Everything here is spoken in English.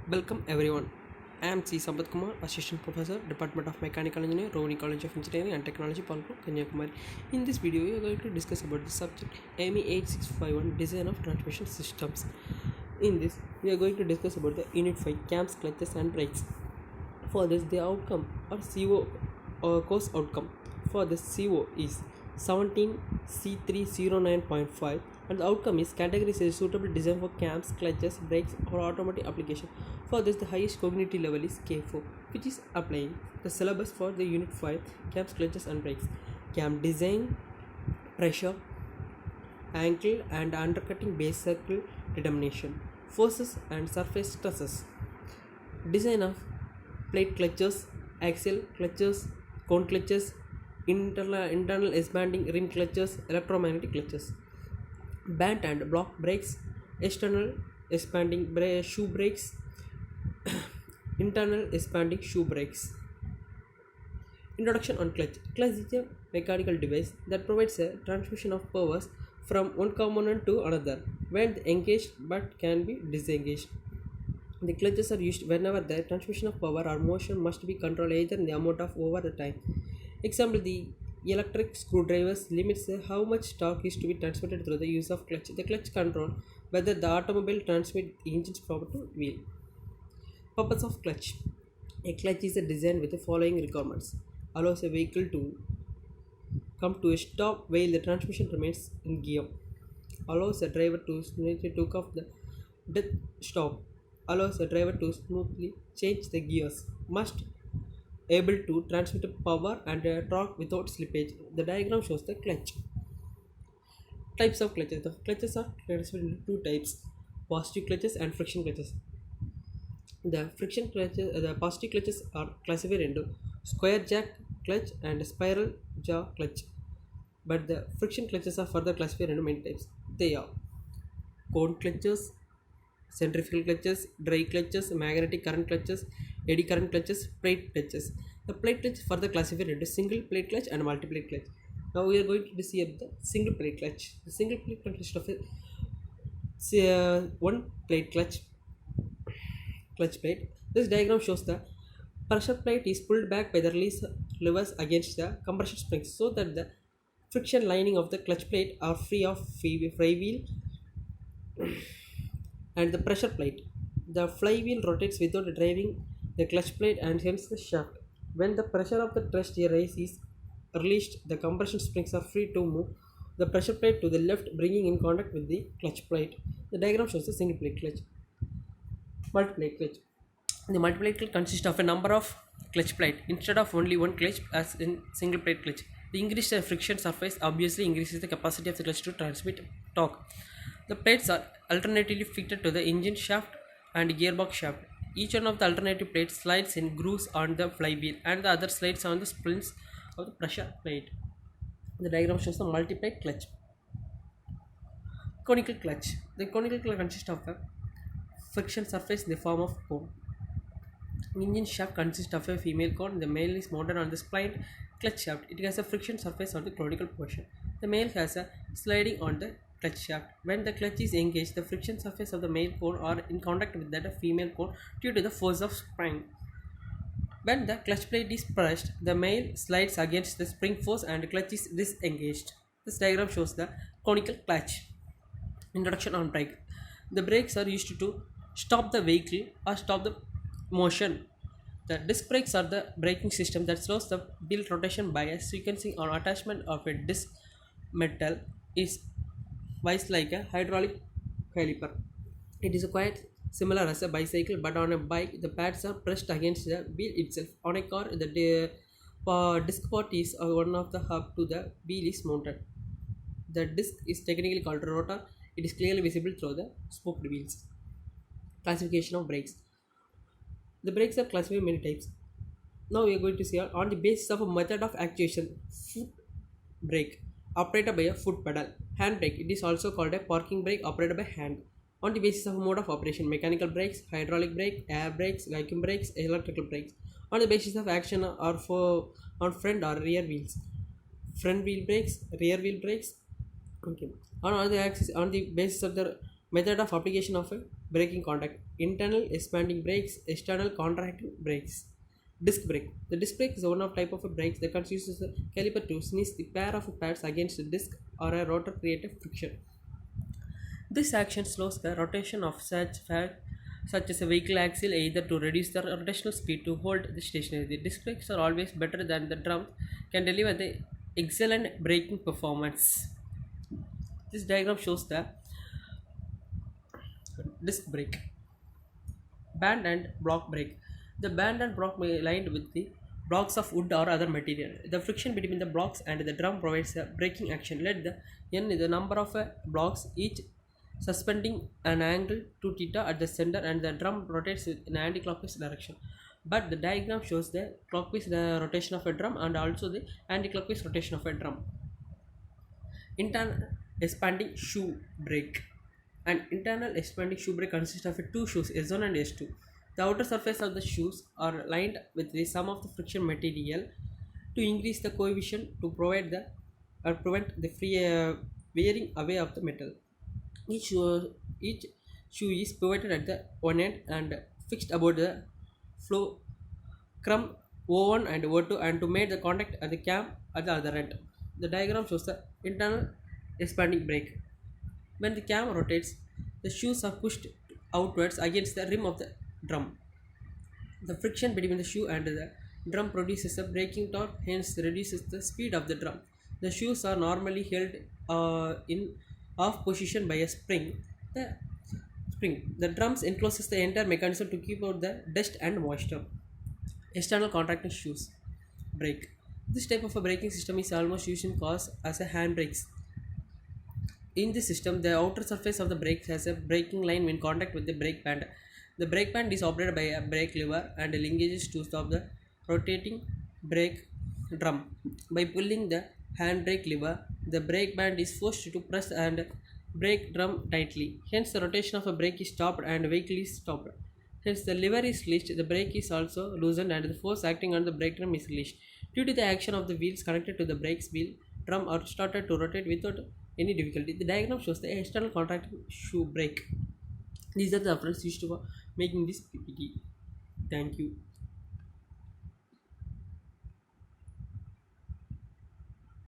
Welcome everyone. I am C.SAMPATH, Assistant Professor, Department of Mechanical Engineering, Rohini College of Engineering and Technology, Palpur, Kanyakumari. In this video, we are going to discuss about the subject ME8651 Design of Transmission Systems. In this, we are going to discuss about the Unit 5 Cams, Clutches and Brakes. For this, the outcome or CO course outcome for this CO is 17C309.5 and the outcome is category says suitable design for cams, clutches, brakes or automotive application. For this, the highest cognitive level is K4, which is applying the syllabus for the Unit 5 cams, clutches and brakes. Cam design, pressure, angle and undercutting base circle determination, forces and surface stresses, design of plate clutches, axial clutches, cone clutches, internal expanding ring clutches, electromagnetic clutches, band and block brakes, external expanding shoe brakes, internal expanding shoe brakes. Introduction on clutch. Clutch is a mechanical device that provides a transmission of powers from one component to another when engaged but can be disengaged. The clutches are used whenever the transmission of power or motion must be controlled either in the amount of over the time. Example, the electric screwdrivers limits how much torque is to be transmitted through the use of clutch. The clutch control whether the automobile transmits the engine's power to wheel. Purpose of clutch. A clutch is a design with the following requirements. Allows a vehicle to come to a stop while the transmission remains in gear. Allows a driver to smoothly take off the dead stop. Allows a driver to smoothly change the gears. Must able to transmit power and torque without slippage. The diagram shows the clutch. Types of clutches. The clutches are classified into two types: positive clutches and friction clutches. The friction clutches, the positive clutches are classified into square jack clutch and spiral jaw clutch. But the friction clutches are further classified into many types. They are cone clutches, centrifugal clutches, dry clutches, magnetic current clutches, eddy current clutches, plate clutches. The plate clutch further classified into single plate clutch and multi plate clutch. Now we are going to see the single plate clutch. The single plate consists of one plate clutch plate. This diagram shows the pressure plate is pulled back by the release levers against the compression springs so that the friction lining of the clutch plate are free of flywheel and the pressure plate. The flywheel rotates without driving the clutch plate and hence the shaft. When the pressure of the thrust race is released, the compression springs are free to move the pressure plate to the left, bringing in contact with the clutch plate. The diagram shows the single plate clutch. Multi-plate clutch. The multi-plate clutch consists of a number of clutch plate instead of only one clutch as in single plate clutch. The increased friction surface obviously increases the capacity of the clutch to transmit torque. The plates are alternatively fitted to the engine shaft and gearbox shaft. Each one of the alternative plates slides in grooves on the flywheel and the other slides on the springs of the pressure plate. The diagram shows the multi-plate clutch. Conical clutch. The conical clutch consists of a friction surface in the form of cone. Engine shaft consists of a female cone. The male is mounted on the splined clutch shaft. It has a friction surface on the conical portion. The male has a sliding on the clutch shaft. When the clutch is engaged, the friction surface of the male cone are in contact with that of female cone due to the force of spring. When the clutch plate is pressed, the male slides against the spring force and the clutch is disengaged. This diagram shows the conical clutch. Introduction on brake. The brakes are used to stop the vehicle or stop the motion. The disc brakes are the braking system that slows the wheel rotation by a sequencing or attachment of a disc metal is wise like a hydraulic caliper. It is quite similar as a bicycle, but on a bike the pads are pressed against the wheel itself. On a car, the disc part is one of the hub to the wheel is mounted. The disc is technically called rotor. It is clearly visible through the spoked wheels. Classification of brakes. The brakes are classified in many types. Now we are going to see on the basis of a method of actuation: foot brake operated by a foot pedal, hand brake. It is also called a parking brake operated by hand. On the basis of a mode of operation: mechanical brakes, hydraulic brake, air brakes, vacuum brakes, electrical brakes. On the basis of action or for on front or rear wheels: front wheel brakes, rear wheel brakes. Okay. On the basis of the method of application of a braking contact, internal expanding brakes, external contracting brakes. Disc brake. The disc brake is one of type of a brakes that consists of a caliper to sneeze the pair of pads against a disc or a rotor create a friction. This action slows the rotation of such as a vehicle axle either to reduce the rotational speed to hold the stationary. The disc brakes are always better than the drum can deliver the excellent braking performance. This diagram shows the disc brake. Band and block brake. The band and block may lined with the blocks of wood or other material. The friction between the blocks and the drum provides a braking action. Let the n is the number of blocks, each suspending an angle to theta at the center, and the drum rotates in anti-clockwise direction. But the diagram shows the clockwise rotation of a drum and also the anti-clockwise rotation of a drum. Internal expanding shoe brake. An internal expanding shoe brake consists of two shoes, S1 and S2. The outer surface of the shoes are lined with the sum of the friction material to increase the coefficient to provide the or prevent the free wearing away of the metal. Each shoe is pivoted at the one end and fixed about the flow crumb O1 and O2 and to make the contact at the cam at the other end. The diagram shows the internal expanding brake. When the cam rotates, the shoes are pushed outwards against the rim of the drum. The friction between the shoe and the drum produces a braking torque, hence reduces the speed of the drum. The shoes are normally held in off position by a spring. The drums encloses the entire mechanism to keep out the dust and moisture. External contracting shoes brake. This type of a braking system is almost used in cars as a handbrakes. In this system, the outer surface of the brake has a braking line in contact with the brake band. The brake band is operated by a brake lever and linkages to stop the rotating brake drum. By pulling the handbrake lever, the brake band is forced to press and brake drum tightly. Hence, the rotation of a brake is stopped and the vehicle is stopped. Hence, the lever is released, the brake is also loosened and the force acting on the brake drum is released. Due to the action of the wheels connected to the brakes wheel, drum are started to rotate without any difficulty. The diagram shows the external contracting shoe brake. These are the references used for making this PPT. Thank you.